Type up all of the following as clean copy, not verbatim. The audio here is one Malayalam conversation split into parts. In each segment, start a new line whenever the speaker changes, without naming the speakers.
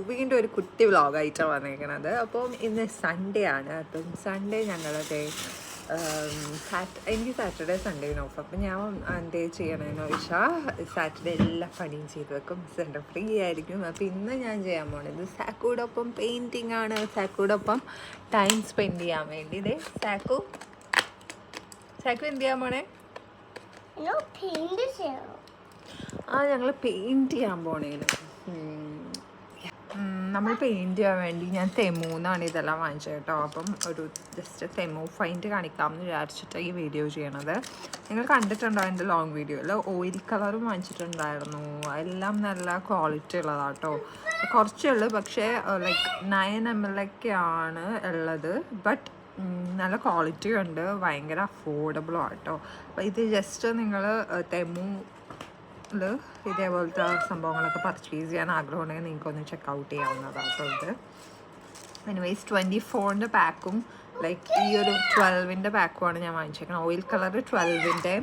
വീണ്ടും ഒരു കുട്ടി വ്ളോഗായിട്ടാണ് വന്നിരിക്കുന്നത്. അപ്പം ഇന്ന് സൺഡേ ആണ്. അപ്പം സൺഡേ ഞങ്ങളത് എനിക്ക് സാറ്റർഡേ സൺഡേ ഓഫ്. അപ്പം ഞാൻ എന്തേ ചെയ്യണമെന്ന് ചോദിച്ചാൽ സാറ്റർഡേ എല്ലാ പണിയും ചെയ്ത് വെക്കും. സൺഡേ ഫ്രീ ആയിരിക്കും. അപ്പം ഇന്ന് ഞാൻ ചെയ്യാൻ പോണത് സാക്കോടൊപ്പം പെയിൻറ്റിങ് ആണ്. സാക്കോടൊപ്പം ടൈം സ്പെൻഡ് ചെയ്യാൻ വേണ്ടി. ഇതേ സാക്കു എന്ത് ചെയ്യാൻ പോണേ? ഞങ്ങൾ പെയിൻറ്റ് ചെയ്യാൻ പോണേന്. നമ്മൾ പെയിൻറ്റ് ചെയ്യാൻ വേണ്ടി ഞാൻ തെമൂന്നാണ് ഇതെല്ലാം വാങ്ങിച്ചത് കേട്ടോ. അപ്പം ഒരു ജസ്റ്റ് തെമു ഫൈൻറ്റ് കാണിക്കാമെന്ന് വിചാരിച്ചിട്ട് ഈ വീഡിയോ ചെയ്യണത്. നിങ്ങൾ കണ്ടിട്ടുണ്ടോ എൻ്റെ ലോങ് വീഡിയോയിൽ? ഓയിൽ കളറും വാങ്ങിച്ചിട്ടുണ്ടായിരുന്നു. എല്ലാം നല്ല ക്വാളിറ്റി ഉള്ളതാണ് കേട്ടോ. കുറച്ചേ ഉള്ളൂ, പക്ഷേ ലൈക്ക് 9 ml ഒക്കെയാണ് ഉള്ളത്. ബട്ട് നല്ല ക്വാളിറ്റി ഉണ്ട്, ഭയങ്കര അഫോർഡബിളും ആട്ടോ. അപ്പോൾ ഇത് ജസ്റ്റ് നിങ്ങൾ തെമു ഇതേപോലത്തെ സംഭവങ്ങളൊക്കെ പർച്ചേസ് ചെയ്യാൻ ആഗ്രഹമുണ്ടെങ്കിൽ നിങ്ങൾക്കൊന്ന് ചെക്കൗട്ട് ചെയ്യാവുന്നതാണ് കേട്ടോ. ഇത് എനിവേസ് 24-ൻ്റെ പാക്കും ലൈക്ക് ഈ ഒരു 12-ൻ്റെ പാക്കുമാണ് ഞാൻ വാങ്ങിച്ചേക്കുന്നത്. Oil colour 12-ൻ്റെ.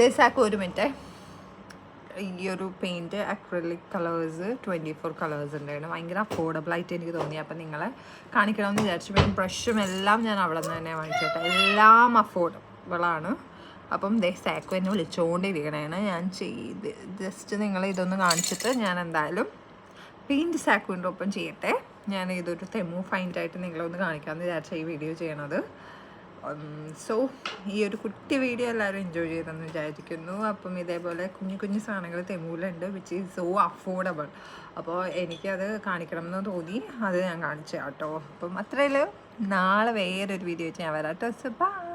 ദേസാക്ക് ഒരു മിനിറ്റ്. ഈ ഒരു പെയിൻറ്റ് അക്രിലിക് കളേഴ്സ് 24 കളേഴ്സ് ഉണ്ടായിരുന്നു. ഭയങ്കര അഫോർഡബിളായിട്ട് എനിക്ക് തോന്നി. അപ്പം നിങ്ങളെ കാണിക്കണമെന്ന് വിചാരിച്ചു. പിന്നെ ബ്രഷും എല്ലാം ഞാൻ അവിടെ നിന്ന് തന്നെ വാങ്ങിച്ചിട്ട് എല്ലാം അഫോർഡബിളാണ്. അപ്പം സാക്കു എന്നെ വിളിച്ചുകൊണ്ടിരിക്കണേണ്. ഞാൻ ജസ്റ്റ് നിങ്ങൾ ഇതൊന്ന് കാണിച്ചിട്ട് ഞാൻ എന്തായാലും പെയിൻറ്റ് സാക്കുവിൻ്റെ ഒപ്പം ചെയ്യട്ടെ. ഞാൻ ഇതൊരു തെമു ഫൈൻറ്റായിട്ട് നിങ്ങളൊന്ന് കാണിക്കാമെന്ന് വിചാരിച്ച ഈ വീഡിയോ ചെയ്യണത്. സോ ഈ ഒരു കുട്ടി വീഡിയോ എല്ലാവരും എൻജോയ് ചെയ്തെന്ന് വിചാരിക്കുന്നു. അപ്പം ഇതേപോലെ കുഞ്ഞു കുഞ്ഞു സാധനങ്ങൾ തെമുവിലുണ്ട്, വിച്ച് ഈസ് സോ അഫോർഡബിൾ. അപ്പോൾ എനിക്കത് കാണിക്കണം എന്ന് തോന്നി, അത് ഞാൻ കാണിച്ചു കേട്ടോ. അപ്പം അത്രയല്ലോ. നാളെ വേറൊരു വീഡിയോ ഞാൻ വരാം കേട്ടോ. So by.